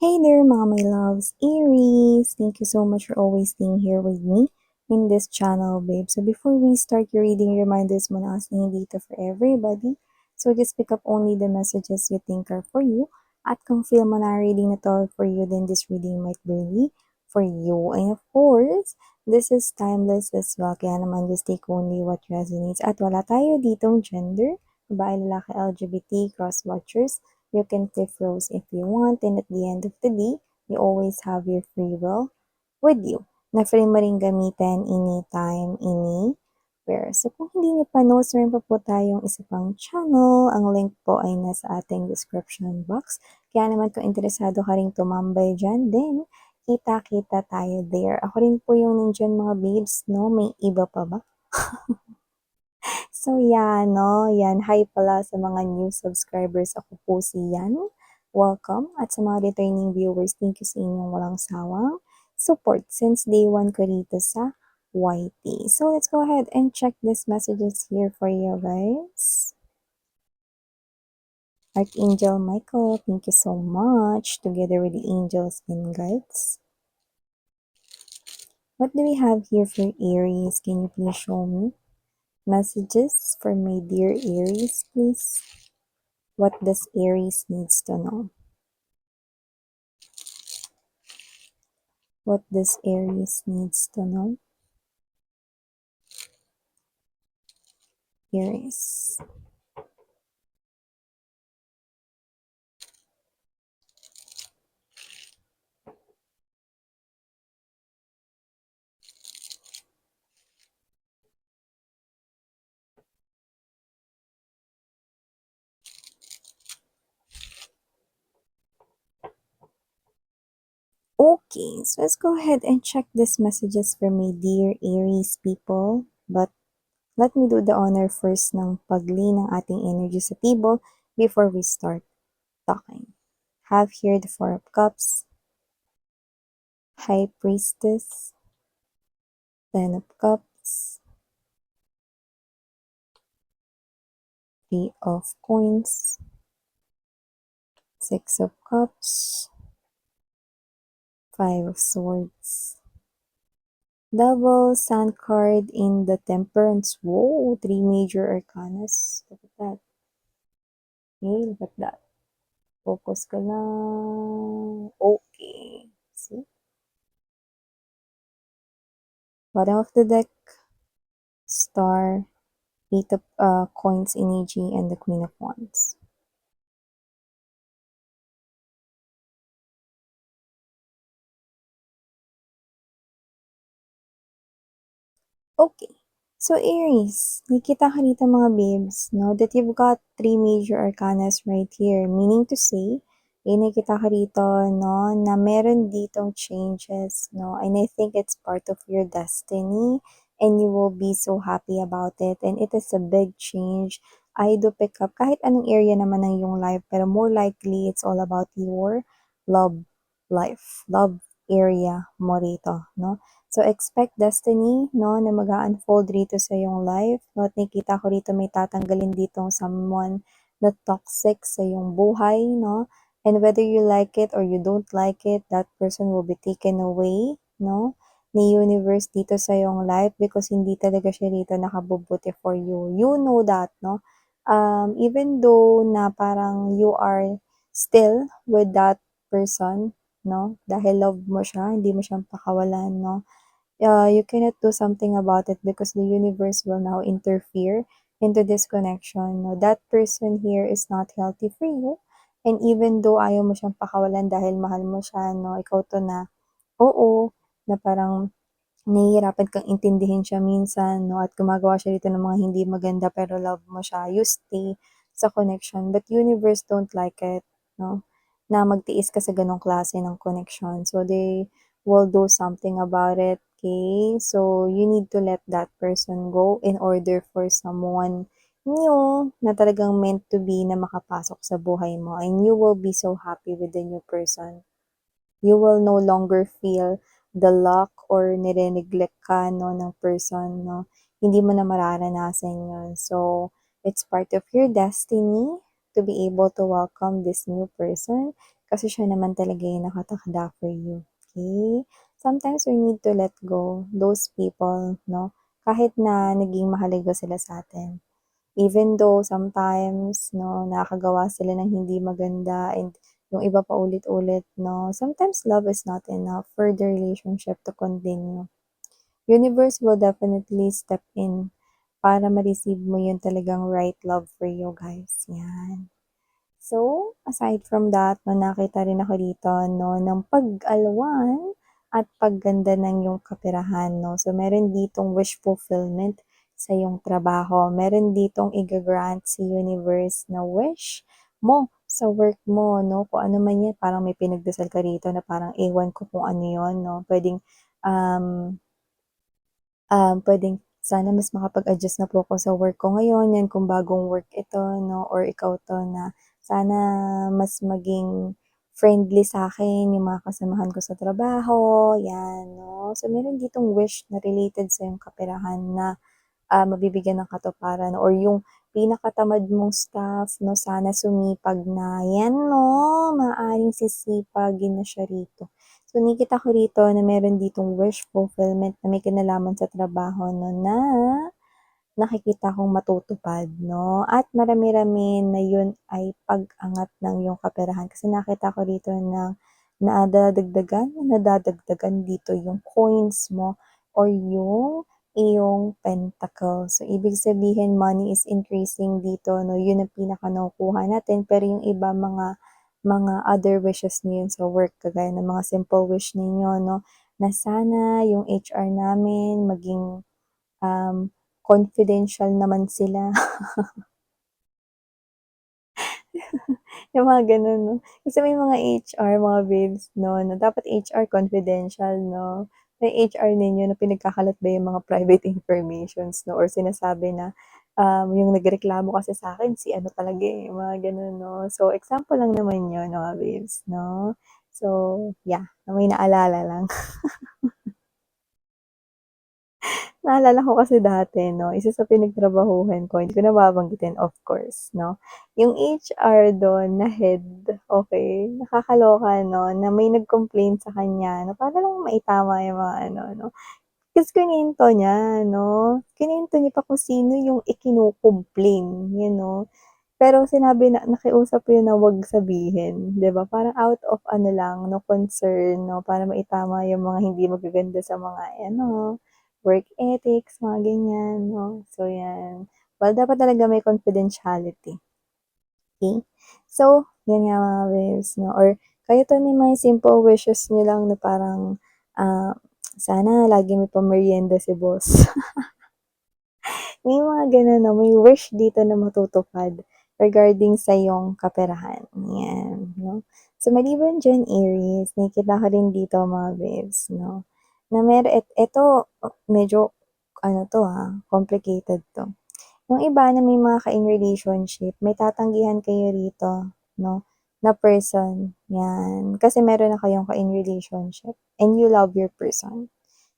Hey there, mga my loves, Aries! Thank you so much for always being here with me in this channel, babe. So before we start your reading, reminders muna kasi hindi ito for everybody. So just pick up only the messages you think are for you. At kung feel mo na reading na to for you, then this reading might be really for you. And of course, this is timeless as well. Kaya naman just take only what resonates. At wala tayo ditong gender, babae, lalaki, LGBT, cross-watchers. You can cliff rose if you want, and at the end of the day, you always have your free will with you na free mo rin gamitin anytime, anywhere. So kung hindi niyo pa knows, meron pa po tayong isa pang channel. Ang link po ay nasa ating description box. Kaya naman kung interesado ka rin tumambay dyan, then kita-kita tayo there. Ako rin po yung nandyan mga babes, no? May iba pa ba? So, yan, no? Yan, hi pala sa mga new subscribers. Ako po si Yan. Welcome. At sa mga returning viewers, thank you sa inyong walang sawang support since day one ko rito sa YT. So, let's go ahead and check these messages here for you guys. Archangel Michael, thank you so much, together with the angels and guides. What do we have here for Aries? Can you please show me? Messages for my dear Aries, please. What does Aries needs to know? What does Aries needs to know? Aries. Okay, so let's go ahead and check these messages for my dear Aries people. But let me do the honor first ng pag-lay ng ating energy sa table before we start talking. Have here the Four of Cups, High Priestess, Ten of Cups, Three of Coins, Six of Cups, Five of Swords, Double Sun card in the Temperance. Whoa, three major arcanas. Look at that. Okay, look at that. Focus ka lang. Okay. See? Bottom of the deck, Star, Eight of Coins energy, and the Queen of Wands. Okay. So, Aries, nakita ka dito mga babes, no, that you've got three major arcanas right here. Meaning to say, nakita ka dito, no, na meron ditong changes, no, and I think it's part of your destiny, and you will be so happy about it, and it is a big change. I do pick up kahit anong area naman ng yung life, pero more likely, it's all about your love life, love area mo rito, no? So, expect destiny, no, na mag-unfold rito sa iyong life. No? At nakikita ko rito may tatanggalin ditong someone na toxic sa iyong buhay, no? And whether you like it or you don't like it, that person will be taken away, no? Ni universe dito sa iyong life because hindi talaga siya rito nakabubuti for you. You know that, no? Even though na parang you are still with that person, no? Dahil love mo siya, hindi mo siyang pakawalan, no? You cannot do something about it because the universe will now interfere into this connection. No, that person here is not healthy for you. And even though ayaw mo siyang pakawalan dahil mahal mo siya, no, ikaw to na, oo, na parang nahihirapan kang intindihin siya minsan, no, at gumagawa siya dito ng mga hindi maganda pero love mo siya, you stay sa connection. But universe don't like it, no, na magtiis ka sa ganong klase ng connection. So, they will do something about it, okay? So, you need to let that person go in order for someone new na talagang meant to be na makapasok sa buhay mo. And you will be so happy with the new person. You will no longer feel the lack or nire-neglect ka, no, ng person, no. Hindi mo na mararanasan yun. So, it's part of your destiny to be able to welcome this new person kasi siya naman talaga yung nakatakda for you, okay? Sometimes we need to let go those people, 'no, kahit na naging mahalaga sila sa'tin. Even though sometimes, 'no, nakakagawa sila ng hindi maganda and yung iba paulit-ulit, 'no, sometimes love is not enough for the relationship to continue. Universe will definitely step in para ma-receive mo yung talagang right love for you guys, 'yan. So, aside from that 'no, nakita rin ako dito 'no, ng pag-alwan at pagganda ng iyong kaperahan 'no. So, meron ditong wish fulfillment sa iyong trabaho. Meron ditong iga-grant si universe na wish mo sa work mo 'no, kung ano man 'yan. Parang may pinagdasal ka rito na parang ewan ko kung ano 'yun 'no. Um puwedeng sana mas makapag-adjust na po ako sa work ko ngayon, 'yan kung bagong work ito 'no or ikaw 'to na sana mas maging friendly sa'kin yung mga kasamahan ko sa trabaho, 'yan 'no. So, meron ditong wish na related sa iyong kaperahan na mabibigyan ng katuparan or yung pinakatamad mong staff 'no, sana sumipag na. 'Yan 'no, maaaring sisipagin na siya rito. So, nakikita ko rito na meron ditong wish fulfillment na may kinalaman sa trabaho 'no, na nakikita kong matutupad 'no, at marami-rami na yun ay pag-angat ng iyong kaperahan kasi nakita ko rito na nadadagdagan dito yung coins mo or yung iyong pentacle. So, ibig sabihin money is increasing dito 'no, yun ang pinaka nakukuha natin pero yung iba mga other wishes niyo yun sa work kagaya ng mga simple wish ninyo 'no, na sana yung HR namin maging confidential naman sila, yung mga gano'n 'no. Kasi may mga HR, mga babes 'no, na dapat HR confidential 'no. May HR ninyo na pinagkakalat ba yung mga private informations 'no or sinasabi na, yung nagreklamo kasi sa'kin si ano talaga, eh, mga gano'n 'no. So, example lang naman yun mga babes 'no. So, yeah, na may naalala lang. Naalala ko kasi dati 'no, isa sa pinagtrabahuhan ko, hindi ko na babanggitin of course 'no, yung HR dun na head, okey, nakakaloka 'no, na may nag-complain sa kanya na para lang maitama yung mga ano 'no. Ta's kinuwento niya 'no, kinuwento niya pa kung sino yung ikino-complain, you know. Pero sinabi na nakiusap yun na wag sabihin, 'di ba? Parang out of ano lang 'no, concern 'no, para maitama yung mga hindi magaganda sa mga ano, work ethics, mga ganyan 'no. So, 'yan. Well, dapat talaga may confidentiality, okey? So, 'yan nga mga babes 'no, or kayo to may mga simple wishes niyo lang na parang, sana lagi may pamerienda si boss. May mga gano'n 'no, may wish dito na matutupad regarding sa iyong kaperahan, 'yan 'no. So, maliban diyan Aries, nakikita ko rin dito mga babes 'no, na eto medyo ano 'to, complicated 'to. Yung iba na may mga ka-in relationship, may tatanggihan kayo rito 'no, na person, 'yan. Kasi meron na kayong ka-in relationship and you love your person.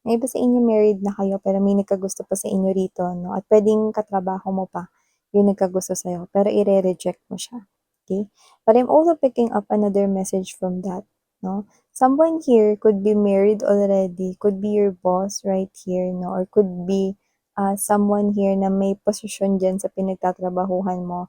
Yung iba sa inyo married na kayo pero may nagkagusto pa sa inyo rito 'no, at puwedeng katrabaho mo pa yung nagkagusto sa'yo pero ire-reject mo siya, okey? But I'm also picking up another message from that 'no. Someone here could be married already, could be your boss right here 'no, or could be, someone here na may posisyon diyan sa pinagtatrabahuhan mo.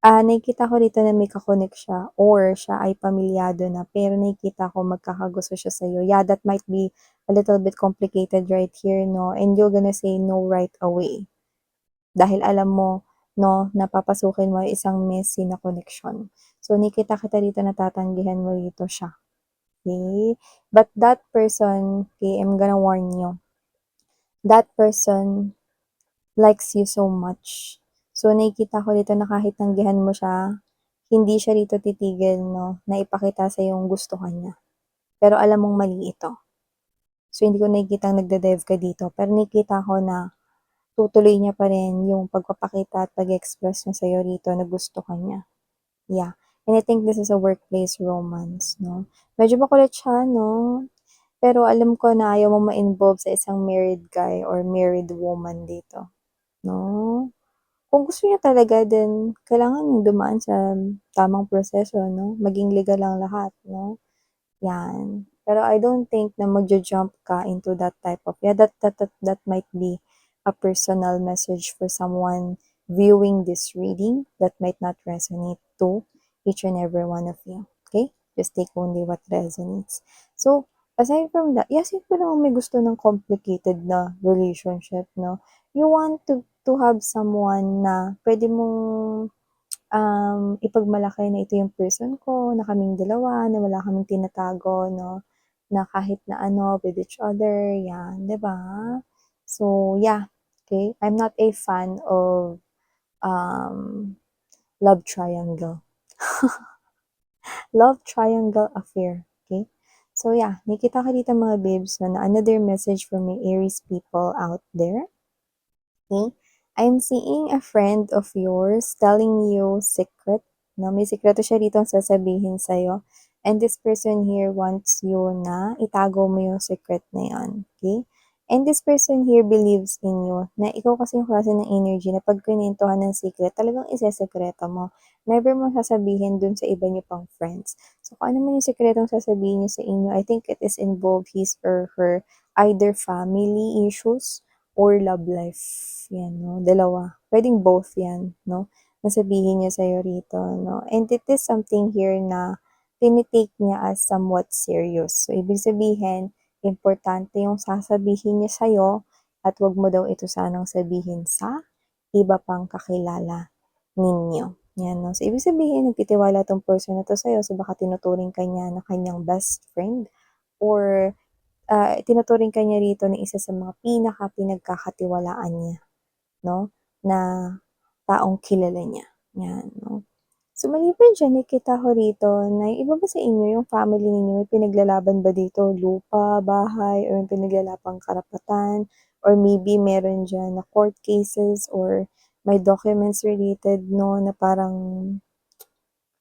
Nakikita ko rito na may ka-connect siya or siya ay pamilyado na pero nakikita ko magkakagusto siya sa'yo. Yeah, that might be a little bit complicated right here 'no, and you're gonna say no right away. Dahil alam mo 'no, na papasukin mo yung isang messy na connection. So, nakikita kita rito na tatanggihan mo rito siya, okey? But that person, okey, I'm gonna warn you, that person likes you so much. So, nakikita ko dito na kahit tanggihan mo siya, hindi siya rito titigil 'no, na ipakita sa'yo yung gusto ka niya. Pero alam mong mali ito. So, hindi ko nakikitang nagde-dive ka dito, pero nakikita ko na tutuloy niya pa rin yung pagpapakita at pag-express niya sa'yo rito na gusto ka niya. Yeah, and I think this is a workplace romance 'no. Medyo makulit siya 'no, pero alam ko na ayaw mong ma-involve sa isang married guy or married woman dito 'no. kung gusto niyo talaga then kailangan niyong dumaan sa tamang proseso 'no, maging legal ang lahat 'no, 'yan. Pero I don't think na magju-jump ka into that type of that might be a personal message for someone viewing this reading that might not resonate to each and every one of you, okay? Just take only what resonates. So, aside from that, yes, yun pa naman may gusto ng complicated na relationship 'no. You want to have someone na puwede mong, ipagmalaki na ito yung person ko, na kaming dalawa, na wala kaming tinatago 'no, na kahit na ano with each other, 'yan, 'di ba? So, yeah, okay. I'm not a fan of, um, love triangle. Love triangle affair, okay? So, yeah, nakikita ko dito mga babes 'no, na another message from my Aries people out there. Okay? I'm seeing a friend of yours telling you secret, no? May sikreto siya dito sasabihin sa'yo. And this person here wants you na itago mo yung secret na yun. Okay? And this person here believes in you na ikaw kasi yung klase ng energy na pag kinintuhan ng secret, talagang isesekreto mo. Never mo sasabihin dun sa iba niyo pang friends. So, kung ano man yung sikretong sasabihin niya sa inyo, I think it is involved his or her either family issues or love life, 'yan 'no, dalawa. Puwedeng both 'yan 'no, na sabihin niya sa'yo rito 'no, and it is something here na niya as somewhat serious. So, ibig sabihin importante yung sasabihin niya sa'yo at 'wag mo daw ito sanang sabihin sa iba pang kakilala ninyo, 'yan 'no. So, ibig sabihin nagtitiwala 'tong person na 'to sa'yo, so baka tinuturing ka niya na kanyang best friend or tinuturing ka niya rito na isa sa mga pinagkakatiwalaan niya 'no, na taong kilala niya, 'yan 'no. So maliban diyan nakita ko rito na yung iba ba sa inyo, yung family ninyo may pinaglalaban ba dito, lupa, bahay, or may pinaglalapang karapatan or maybe meron diyan na court cases or may documents related 'no, na parang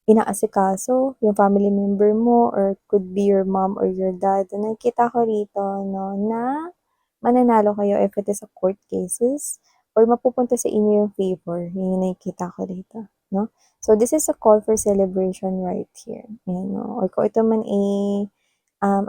inaasikaso yung family member mo or could be your mom or your dad. Nakikita ko rito 'no, na mananalo kayo if it is a court cases or mapupunta sa inyo yung favor, yun yung nakikita ko rito 'no. So this is a call for celebration right here, ayan 'no, or kung ito man,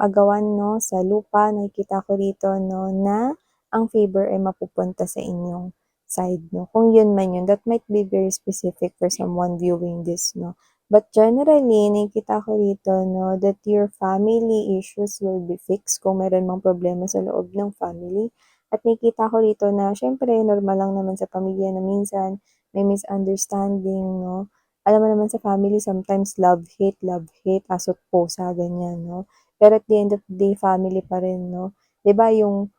agawan 'no, sa lupa nakikita ko rito 'no, na ang favor ay mapupunta sa inyong side 'no, kung yun man yun. That might be very specific for someone viewing this 'no. But generally nakikita ko rito 'no, that your family issues will be fixed kung meron mang problema sa loob ng family. At nakikita ko rito na siyempre normal lang naman sa pamilya na minsan may misunderstanding 'no. Alam mo naman sa family sometimes love, hate, aso't pusa ganyan 'no. Pero at the end of the day family pa rin 'no. 'Di ba yung,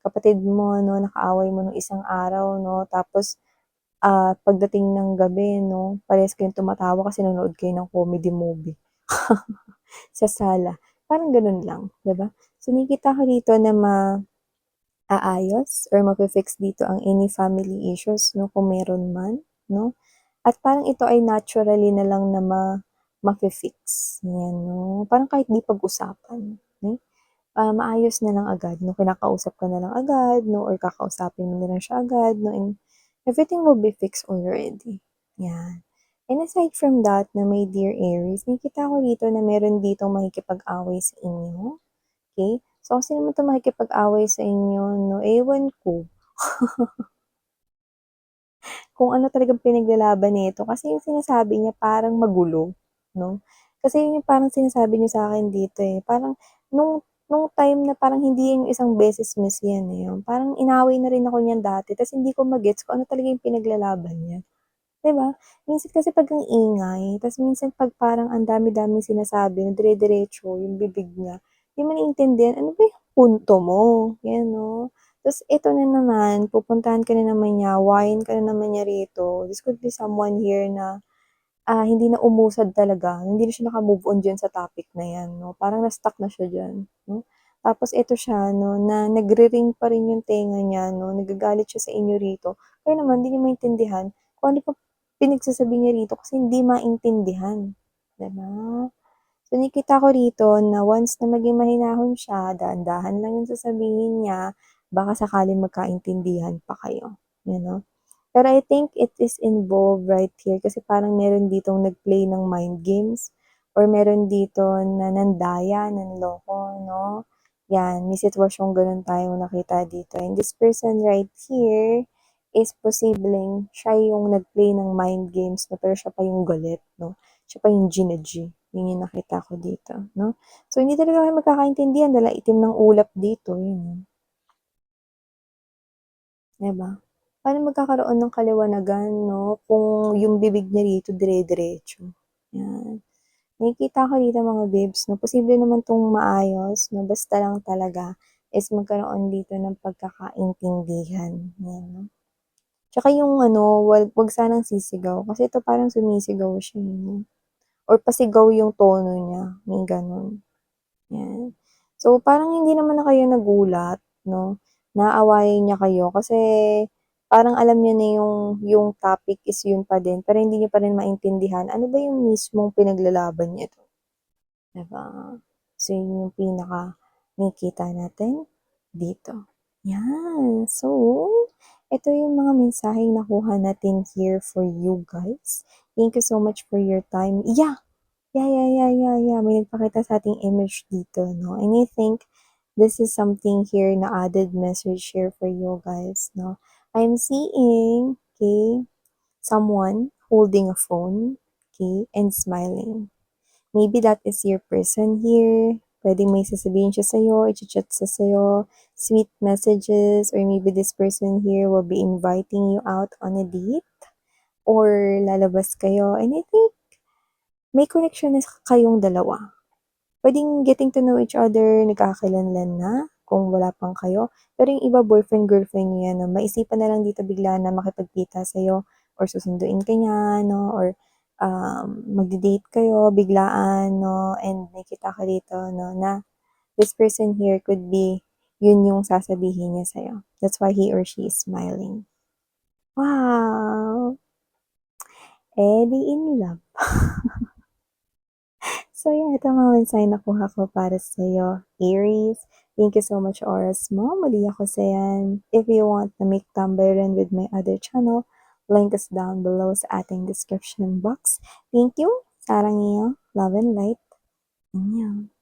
kapatid mo 'no, nakaaway mo nung isang araw 'no, tapos pagdating ng gabi 'no, parehas kayong tumatawa kasi nanonood kayo ng comedy movie sa sala, parang gano'n lang, 'di ba? So, nakikita ko dito na maaayos or mafi-fix dito ang any family issues 'no, kung meron man 'no, at parang ito ay naturally na lang na mafi-fix, 'yan 'no, parang kahit 'di pag-usapan, hmm, maayos na lang agad 'no, kinakausap ka na lang agad 'no, or kakausapin mo na lang siya agad 'no, and everything will be fixed already, 'yan. And aside from that na my dear Aries, nakikita ko dito na meron ditong makikipag-away sa inyo, okey? So, kung sino man 'tong makikipag-away sa inyo 'no, ewan ko kung ano talagang pinaglalaban nito kasi yung sinasabi niya parang magulo 'no. Kasi yun yung parang sinasabi niya sa'kin dito, parang nung time na parang hindi yung isang beses miss yan, yung parang inaway na rin ako niyan dati ta's hindi ko ma-gets kung ano talaga yung pinaglalaban niya. 'Di ba? Minsan kasi 'pag ang ingay, ta's minsan 'pag parang ang dami-daming sinasabi na dire-diretso yung bibig niya, 'di mo naiintindihan, ano ba yung punto mo? 'Yan 'no. Ta's ito na naman, pupuntahan ka na naman niya, wayain ka na naman niya rito. This could be someone here na, hindi na umusad talaga, hindi na siya naka-move on diyan sa topic na 'yan 'no, parang na-stuck na siya diyan 'no. Tapos ito siya 'no, na nagre-ring pa rin yung tenga niya 'no, nagagalit siya sa inyo rito, kayo naman hindi niyo maintindihan kung ano pa pinagsasabi niya rito kasi hindi maintindihan, 'di ba? So, nakikita ko rito na once na maging mahinahon siya, dahan-dahan lang yung sasabihin niya, baka sakaling magkaintindihan pa kayo, you know? Pero I think it is involved right here kasi parang meron ditong nag-play ng mind games or meron dito na nandaya, nanloko, no? Yan, may sitwasyong ganun tayong nakita dito. And this person right here is posibleng siya yung nag-play ng mind games no, pero siya pa yung galit, no? Siya pa yung G. Yun yung nakita ko dito, no? So, hindi talaga kayo magkakaintindihan dahil itim ng ulap dito, yun. 'Di ba? Paano magkakaroon ng kaliwanagan 'no, kung yung bibig niya rito dire-diretso, 'yan. Nakikita ko dito mga babes 'no, posible naman 'tong maayos 'no, basta lang talaga is magkaroon dito ng pagkakaintindihan, 'yan 'no. Tsaka yung ano, wag sanang sisigaw kasi ito parang sumisigaw siya, eh, 'no, or pasigaw yung tono niya, may gano'n. 'Yan. So, parang hindi naman na kayo nagulat 'no, na aawayin niya kayo kasi parang alam niya na yung topic is yun pa din, pero hindi niyo pa rin maintindihan ano ba yung mismong pinaglalaban niya 'di ba? So, yun yung pinaka nakikita natin dito. 'Yan. So, ito yung mga mensaheng nakuha natin here for you guys. Thank you so much for your time. Yeah. May nagpakita sa ating image dito, no? And I think this is something here na added message here for you guys, no? I'm seeing, okay, someone holding a phone, okay, and smiling. Maybe that is your person here. Pwedeng may sasabihin siya sa'yo, i-chat siya sa'yo, sweet messages, or maybe this person here will be inviting you out on a date, or lalabas kayo. And I think may connection na kayong dalawa. Puwedeng getting to know each other, nagkakakilanlan na kung wala pang kayo. Pero yung iba boyfriend, girlfriend niyo yan 'no, maisipan na lang dito bigla na makipagkita sa'yo or susunduin ka niya 'no, or, magde-date kayo biglaan 'no, and nakikita ko dito 'no, na this person here could be yun yung sasabihin niya sa'yo. That's why he or she is smiling. Wow! Eh, di in love. So yeah, ito mga mensahe nakuha ko para sa'yo, Aries. Thank you so much, oras mo. Muli ako sa'yan. If you want to make tambayan with my other channel, link is down below sa ating description box. Thank you. Sarang iyo. Love and light. Annyeong.